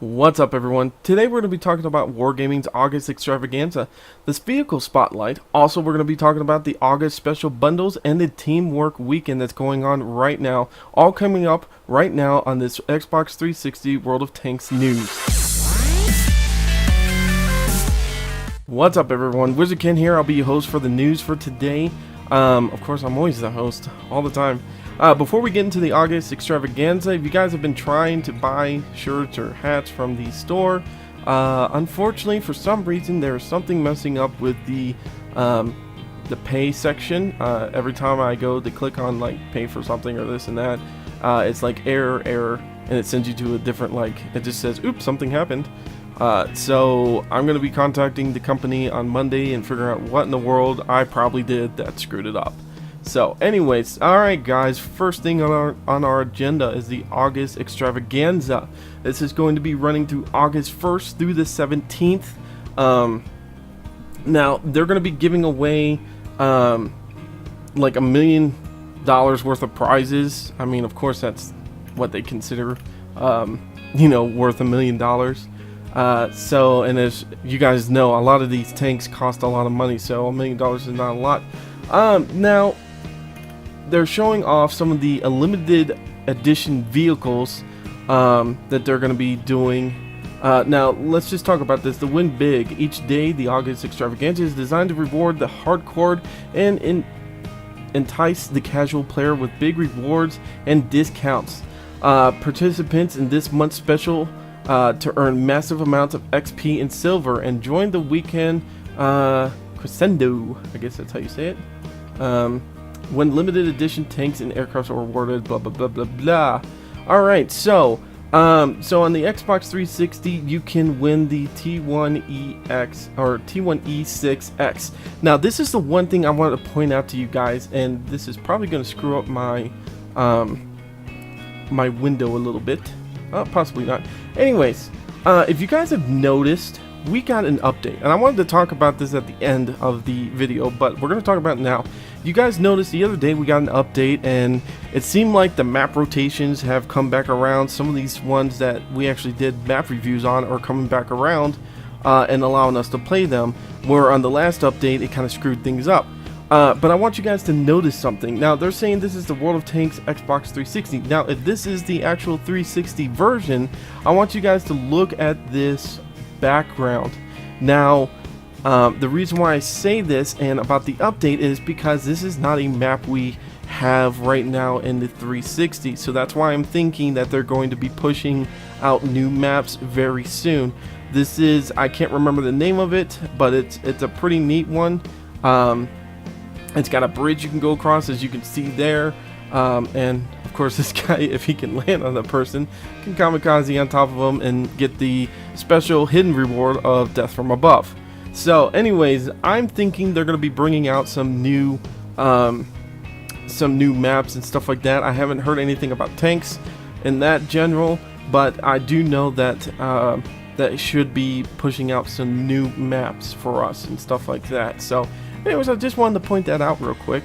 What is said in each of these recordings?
What's up, everyone? Today we're going to be talking about Wargaming's August Extravaganza, this vehicle spotlight. Also, we're going to be talking about the August special bundles and the teamwork weekend that's going on right now. All coming up right now on this Xbox 360 World of Tanks news. What's up, everyone? WizardKen here. I'll be your host for the news for today. Of course, I'm always the host all the time. Before we get into the August Extravaganza, if you guys have been trying to buy shirts or hats from the store, unfortunately, for some reason, there's something messing up with the pay section. Every time I go to click on like pay for something or this and that, it's like error, and it sends you to a different, like, it just says, oops, something happened. So I'm going to be contacting the company on Monday and figuring out what in the world I probably did that screwed it up. So anyways, alright guys, first thing on our agenda is the August Extravaganza. This is going to be running through August 1st through the 17th. Now, they're going to be giving away like $1 million worth of prizes. I mean, of course, that's what they consider, you know, worth $1 million. So, and as you guys know, a lot of these tanks cost a lot of money, so $1 million is not a lot. Now, they're showing off some of the limited edition vehicles that they're going to be doing. Now, let's just talk about this. The Win Big. Each day, the August Extravaganza is designed to reward the hardcore and entice the casual player with big rewards and discounts. Participants in this month's special to earn massive amounts of XP and silver and join the weekend crescendo, I guess that's how you say it. When limited edition tanks and aircrafts are awarded, blah blah blah blah blah. All right, so on the Xbox 360, you can win the T1EX or T1E6X. Now, this is the one thing I wanted to point out to you guys, and this is probably going to screw up my my window a little bit. Possibly not. Anyways, if you guys have noticed, we got an update, and I wanted to talk about this at the end of the video, but we're going to talk about it now. You guys noticed the other day we got an update, and it seemed like the map rotations have come back around. Some of these ones that we actually did map reviews on are coming back around and allowing us to play them, where on the last update it kind of screwed things up. But I want you guys to notice something. Now, they're saying this is the World of Tanks Xbox 360. Now, if this is the actual 360 version, I want you guys to look at this background. Now, the reason why I say this and about the update is because this is not a map we have right now in the 360. So that's why I'm thinking that they're going to be pushing out new maps very soon. This is, I can't remember the name of it, but it's a pretty neat one. It's got a bridge you can go across, as you can see there, and of course this guy, if he can land on the person, can kamikaze on top of him and get the special hidden reward of death from above. So anyways, I'm thinking they're going to be bringing out some new maps and stuff like that. I haven't heard anything about tanks in that general, but I do know that that should be pushing out some new maps for us and stuff like that. So anyways, I just wanted to point that out real quick,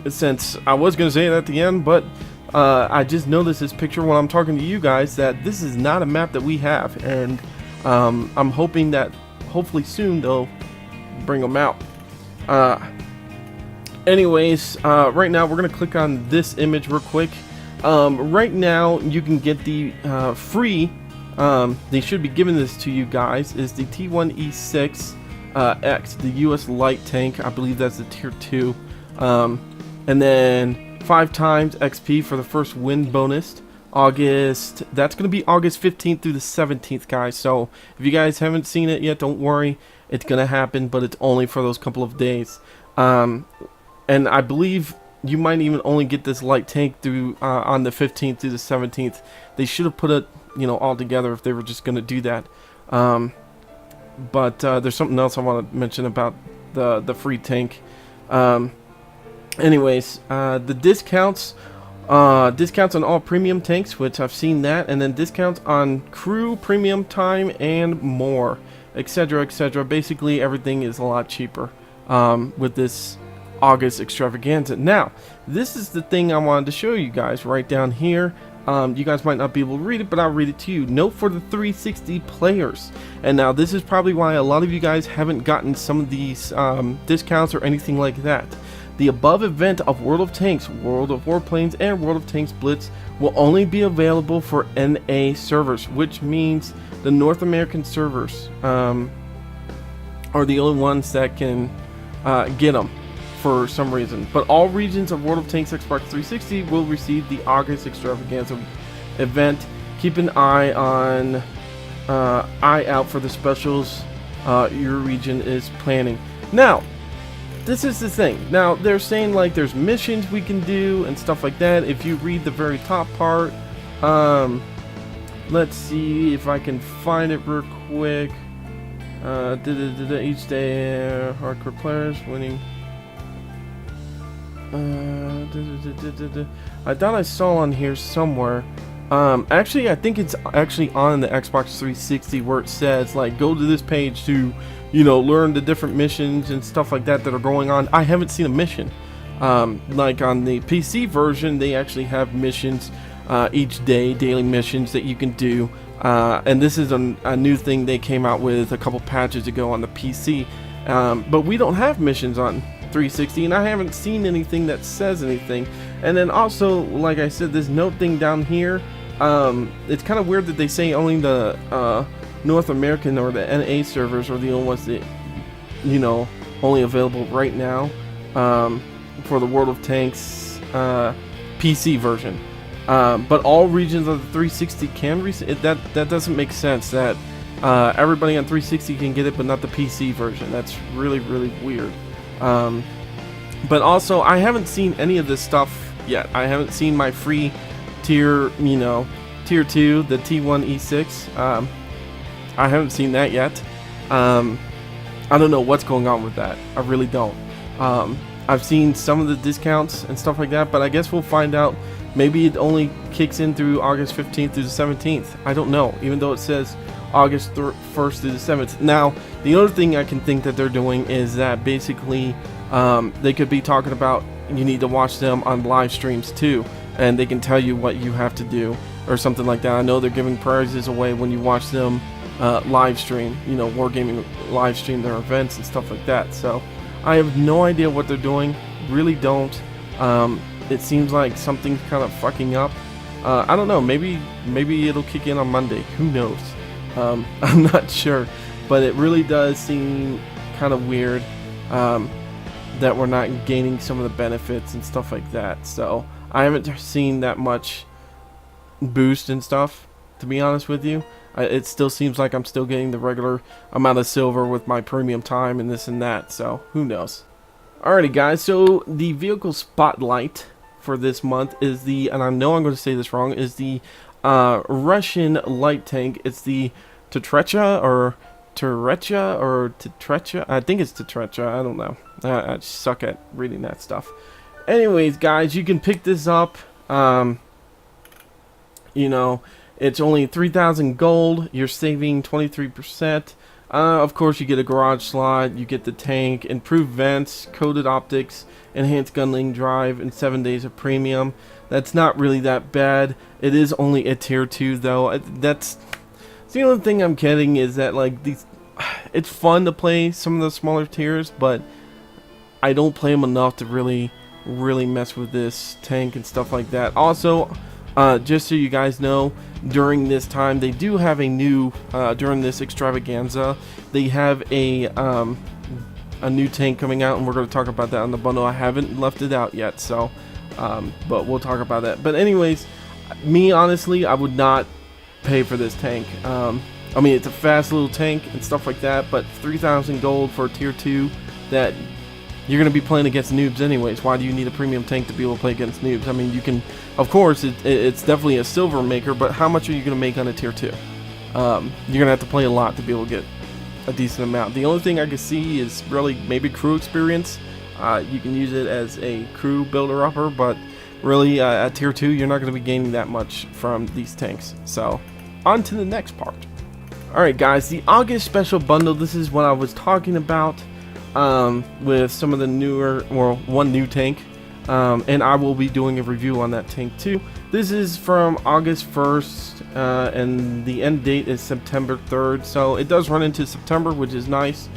since I was going to say it at the end, but I just noticed this picture when I'm talking to you guys that this is not a map that we have, and I'm hoping that hopefully soon they'll bring them out. Anyways, right now we're going to click on this image real quick. Right now you can get the free, they should be giving this to you guys, is the T1E6 X, the US light tank. I believe that's the tier 2, and then 5 times XP for the first win bonus. August, that's going to be August 15th through the 17th, guys. So if you guys haven't seen it yet, don't worry, it's going to happen, but it's only for those couple of days. And I believe you might even only get this light tank through on the 15th through the 17th. They should have put it, you know, all together if they were just going to do that. But there's something else I want to mention about the free tank. Anyways, the discounts on all premium tanks, which I've seen that, and then discounts on crew, premium time, and more, etc., etc. Basically, everything is a lot cheaper with this August Extravaganza. Now, this is the thing I wanted to show you guys right down here. You guys might not be able to read it, but I'll read it to you. Note for the 360 players. And now this is probably why a lot of you guys haven't gotten some of these discounts or anything like that. The above event of World of Tanks, World of Warplanes, and World of Tanks Blitz will only be available for NA servers, which means the North American servers are the only ones that can get them for some reason. But all regions of World of Tanks Xbox 360 will receive the August Extravaganza event. Keep an eye out for the specials your region is planning. Now, this is the thing. Now, they're saying like there's missions we can do and stuff like that. If you read the very top part, let's see if I can find it real quick. Each day, hardcore players winning. I thought I saw on here somewhere. Actually, I think it's actually on the Xbox 360 where it says like go to this page to, you know, learn the different missions and stuff like that are going on. I haven't seen a mission. Like on the PC version, they actually have missions each day, daily missions that you can do. And this is a new thing they came out with a couple patches ago on the PC. But we don't have missions on 360, and I haven't seen anything that says anything. And then also, like I said, this note thing down here, it's kind of weird that they say only the North American or the NA servers are the only ones that, you know, only available right now for the World of Tanks PC version. But all regions of the 360 can that doesn't make sense that everybody on 360 can get it but not the PC version. That's really weird. But also, I haven't seen any of this stuff yet. I haven't seen my free tier, you know, tier 2, the T1 E6. I haven't seen that yet. I don't know what's going on with that. I really don't. I've seen some of the discounts and stuff like that, but I guess we'll find out. Maybe it only kicks in through August 15th through the 17th. I don't know, even though it says August 1st through the 7th. Now, the other thing I can think that they're doing is that basically they could be talking about you need to watch them on live streams too, and they can tell you what you have to do or something like that. I know they're giving prizes away when you watch them live stream, you know, Wargaming live stream their events and stuff like that. So I have no idea what they're doing, really don't. It seems like something's kind of fucking up. I don't know, maybe it'll kick in on Monday, who knows. I'm not sure, but it really does seem kind of weird that we're not gaining some of the benefits and stuff like that. So I haven't seen that much boost and stuff, to be honest with you. It still seems like I'm still getting the regular amount of silver with my premium time and this and that, so who knows. Alrighty guys, so the vehicle spotlight for this month is the, and I know I'm going to say this wrong, is the Russian light tank. It's the Katraszxa or Katraszxa. I think it's Katraszxa. I don't know. I suck at reading that stuff. Anyways, guys, you can pick this up. You know, it's only 3,000 gold. You're saving 23%. Of course, you get a garage slot. You get the tank, improved vents, coated optics, enhanced gunling drive, and 7 days of premium. That's not really that bad. It is only a tier 2 though. That's the only thing I'm getting is that like these. It's fun to play some of the smaller tiers, but I don't play them enough to really mess with this tank and stuff like that. Also, just so you guys know, during this time they do have a new during this extravaganza, they have a new tank coming out, and we're going to talk about that on the bundle. I haven't left it out yet, so but we'll talk about that. But anyways, me honestly, I would not pay for this tank. I mean, it's a fast little tank and stuff like that, but 3,000 gold for a tier 2 that you're going to be playing against noobs anyways. Why do you need a premium tank to be able to play against noobs? I mean, you can, of course, it's definitely a silver maker, but how much are you going to make on a tier 2? You're going to have to play a lot to be able to get a decent amount. The only thing I can see is really maybe crew experience. You can use it as a crew builder-upper, but really at tier 2, you're not going to be gaining that much from these tanks. So, on to the next part. Alright guys, the August special bundle, this is what I was talking about with some of the newer, well, one new tank and I will be doing a review on that tank too. This is from August 1st, and the end date is September 3rd, so it does run into September, which is nice.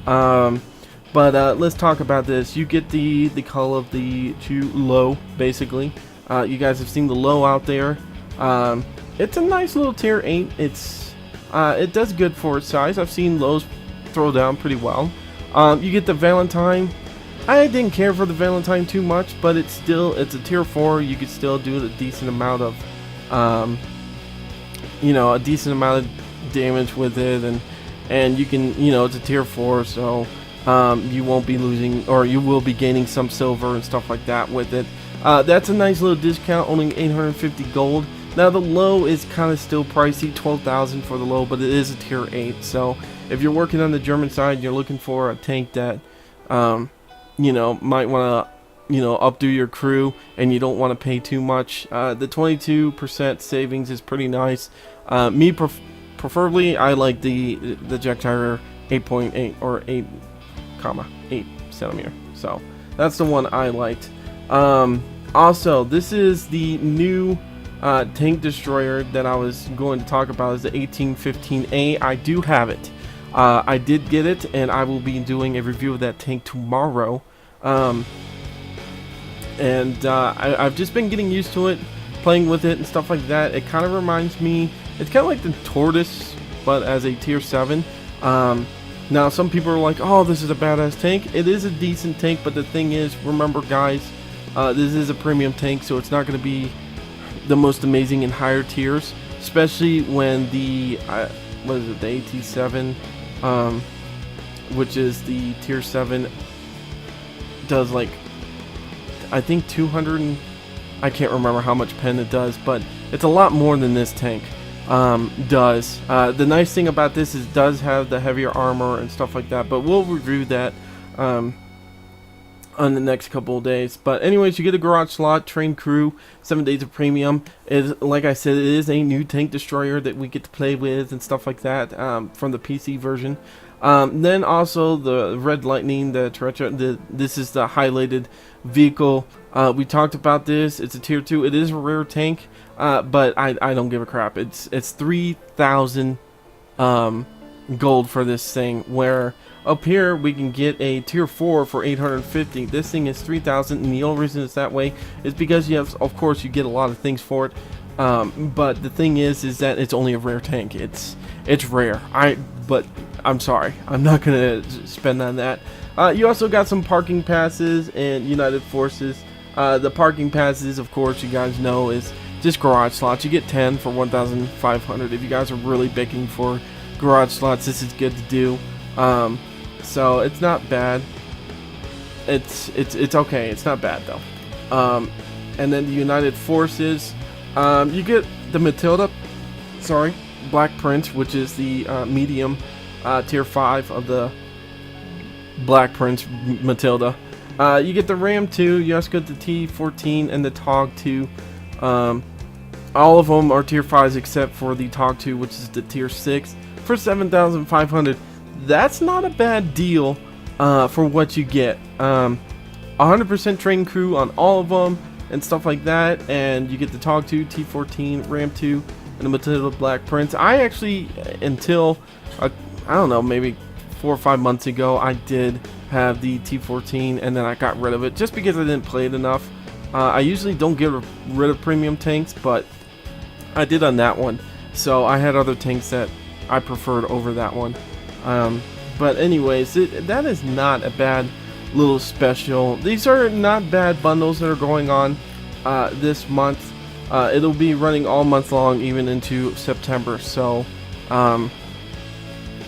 But let's talk about this. You get the color of the low, basically. You guys have seen the low out there. It's a nice little tier 8. It does good for its size. I've seen lows throw down pretty well. You get the Valentine. I didn't care for the Valentine too much, but it's a tier 4. You could still do a decent amount of, a decent amount of damage with it, and you can, it's a tier 4, so you won't be losing, or you will be gaining some silver and stuff like that with it. That's a nice little discount, only 850 gold. Now the low is kind of still pricey, 12,000 for the low, but it is a tier 8. So if you're working on the German side, you're looking for a tank that, might want to, updo your crew, and you don't want to pay too much. The 22% savings is pretty nice. Preferably, I like the Projectile 8.8 or 8 centimeter. So that's the one I liked. Also, this is the new tank destroyer that I was going to talk about, is the 1815A. I do have it. I did get it, and I will be doing a review of that tank tomorrow. I've just been getting used to it, playing with it and stuff like that. It kind of reminds me, it's kind of like the Tortoise, but as a tier 7. Now some people are like, oh, this is a badass tank. It is a decent tank, but the thing is, remember guys, this is a premium tank, so it's not going to be the most amazing in higher tiers, especially when the what is it, the AT7, which is the tier 7, does like, I think 200 and, I can't remember how much pen it does, but it's a lot more than this tank does. The nice thing about this is it does have the heavier armor and stuff like that, but we'll review that on the next couple of days. But anyways, you get a garage slot, trained crew, 7 days of premium. Like I said, it is a new tank destroyer that we get to play with and stuff like that, from the PC version. Then also the Red Lightning, the Katraszxa, this is the highlighted vehicle. We talked about this. It's a tier 2. It is a rare tank, but I don't give a crap. It's 3,000 gold for this thing, where up here we can get a tier 4 for 850. This thing is 3,000, and the only reason it's that way is because you have, of course, you get a lot of things for it. But the thing is that it's only a rare tank. It's rare. But I'm sorry, I'm not gonna spend on that. You also got some parking passes and United Forces. The parking passes, of course, you guys know, is just garage slots. You get 10 for 1,500. If you guys are really begging for garage slots, this is good to do. So it's not bad. It's okay. It's not bad though. And then the United Forces, you get the Black Prince, which is the medium tier 5 of the Black Prince Matilda. You get the Ram 2, you also get the T14 and the Tog 2. All of them are tier 5s except for the Tog 2, which is the tier 6, for 7,500. That's not a bad deal for what you get. 100% trained crew on all of them and stuff like that, and you get the Tog 2, T14, Ram 2, and the Matilda Black Prince. I actually, until I don't know, maybe 4 or 5 months ago, I did have the T14, and then I got rid of it just because I didn't play it enough. I usually don't get rid of premium tanks, but I did on that one, so I had other tanks that I preferred over that one. But anyways, that is not a bad little special. These are not bad bundles that are going on this month. It'll be running all month long, even into September, so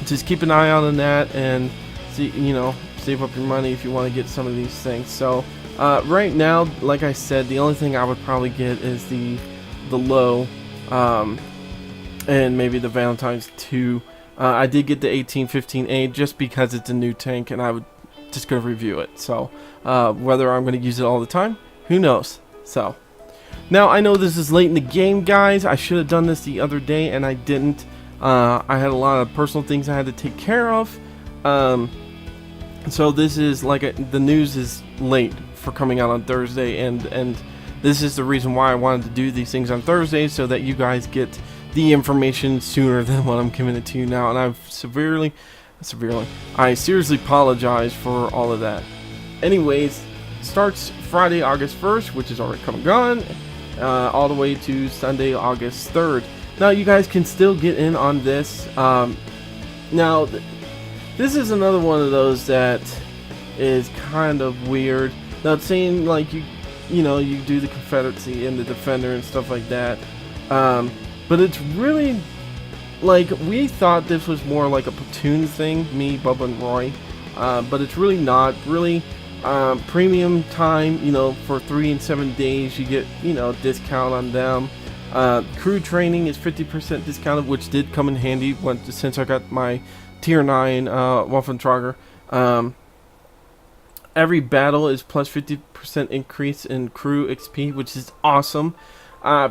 just keep an eye out on that, and see, save up your money if you want to get some of these things. So right now, like I said, the only thing I would probably get is the low, and maybe the Valentine's 2. I did get the 1815A just because it's a new tank, and I would just go review it. So whether I'm going to use it all the time, who knows. So now I know this is late in the game, guys. I should have done this the other day, and I didn't. I had a lot of personal things I had to take care of. So this is the news is late for coming out on Thursday, and this is the reason why I wanted to do these things on Thursday, so that you guys get the information sooner than what I'm giving it to you now. And I seriously apologize for all of that. Anyways, starts Friday, August 1st, which is already come and gone, all the way to Sunday, August 3rd. Now, you guys can still get in on this. Now, this is another one of those that is kind of weird. Now, it's saying like you do the Confederacy and the Defender and stuff like that. But it's really like, we thought this was more like a platoon thing, me, Bubba, and Roy. But it's really not. Really, premium time, for 3 and 7 days, you get, discount on them. Crew training is 50% discounted, which did come in handy since I got my tier 9 Waffentrager. Every battle is plus 50% increase in crew XP, which is awesome.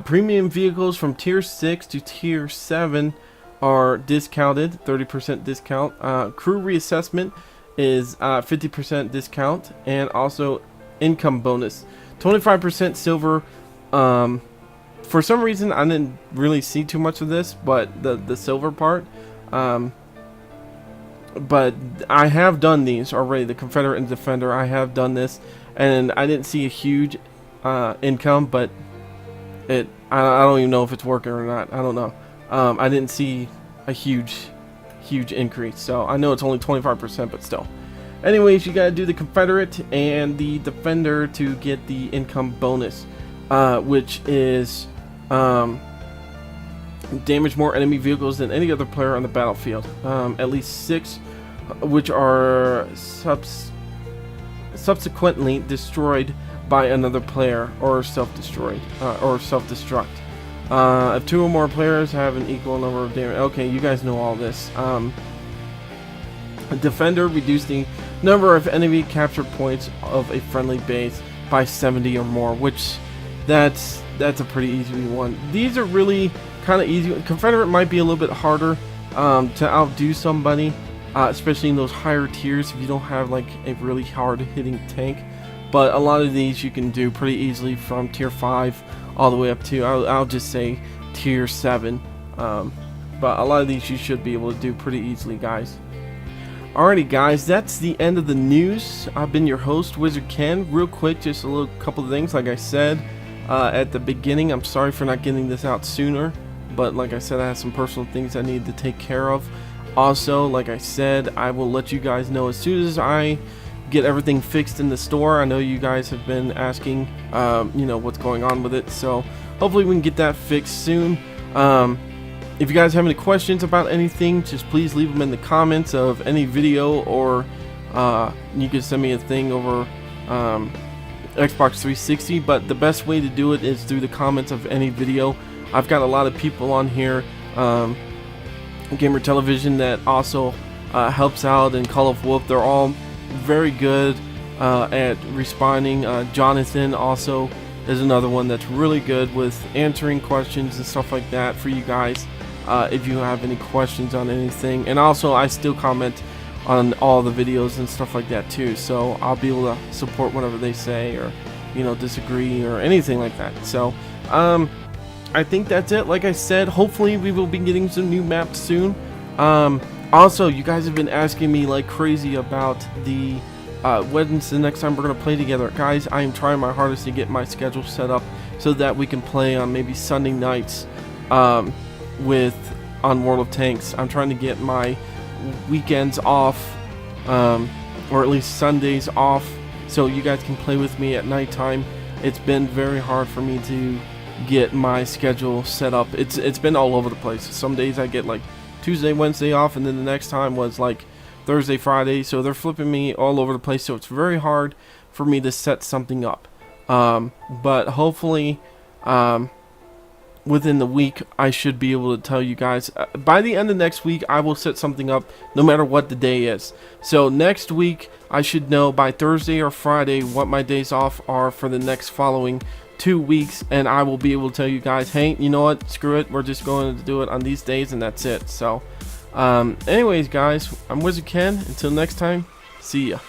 Premium vehicles from tier 6 to tier 7 are discounted, 30% discount. Crew reassessment is 50% discount, and also income bonus, 25% silver. For some reason, I didn't really see too much of this, but the silver part. But I have done these already, the Confederate and Defender. I have done this, and I didn't see a huge income, but I don't even know if it's working or not. I don't know. I didn't see a huge increase, so I know it's only 25%, but still. Anyways, you gotta do the Confederate and the Defender to get the income bonus, which is damage more enemy vehicles than any other player on the battlefield. At least 6, which are subsequently destroyed by another player, or self-destroyed, or self-destruct. If 2 or more players have an equal number of damage. Okay, you guys know all this. Defender, reduce the number of enemy capture points of a friendly base by 70 or more, which that's a pretty easy one. These are really kind of easy. Confederate might be a little bit harder to outdo somebody, especially in those higher tiers if you don't have like a really hard hitting tank. But a lot of these you can do pretty easily from tier 5 all the way up to, I'll just say, tier 7. But a lot of these you should be able to do pretty easily, guys. Alrighty, guys, that's the end of the news. I've been your host, WizardKen. Real quick, just a couple of things. Like I said at the beginning, I'm sorry for not getting this out sooner, but like I said, I have some personal things I need to take care of. Also, like I said, I will let you guys know as soon as I get everything fixed in the store. I know you guys have been asking, what's going on with it, so hopefully we can get that fixed soon. If you guys have any questions about anything, just please leave them in the comments of any video, or you can send me a thing over Xbox 360, but the best way to do it is through the comments of any video. I've got a lot of people on here, Gamer Television, that also helps out, and Call of WoT. They're all very good at responding. Jonathan also is another one that's really good with answering questions and stuff like that for you guys, if you have any questions on anything. And also, I still comment on all the videos and stuff like that too, so I'll be able to support whatever they say, or disagree or anything like that. So I think that's it. Like I said, hopefully we will be getting some new maps soon. Also, you guys have been asking me like crazy about the when's the next time we're gonna play together. Guys, I am trying my hardest to get my schedule set up so that we can play on maybe Sunday nights on World of Tanks. I'm trying to get my weekends off, or at least Sundays off, so you guys can play with me at nighttime. It's been very hard for me to get my schedule set up. It's been all over the place. Some days I get like Tuesday, Wednesday off, and then the next time was like Thursday, Friday, so they're flipping me all over the place, so it's very hard for me to set something up. But hopefully within the week I should be able to tell you guys. By the end of next week I will set something up no matter what the day is. So next week I should know by Thursday or Friday what my days off are for the next following 2 weeks, and I will be able to tell you guys, hey, you know what, screw it, we're just going to do it on these days, and that's it. So anyways, guys, I'm WizardKen. Until next time, see ya.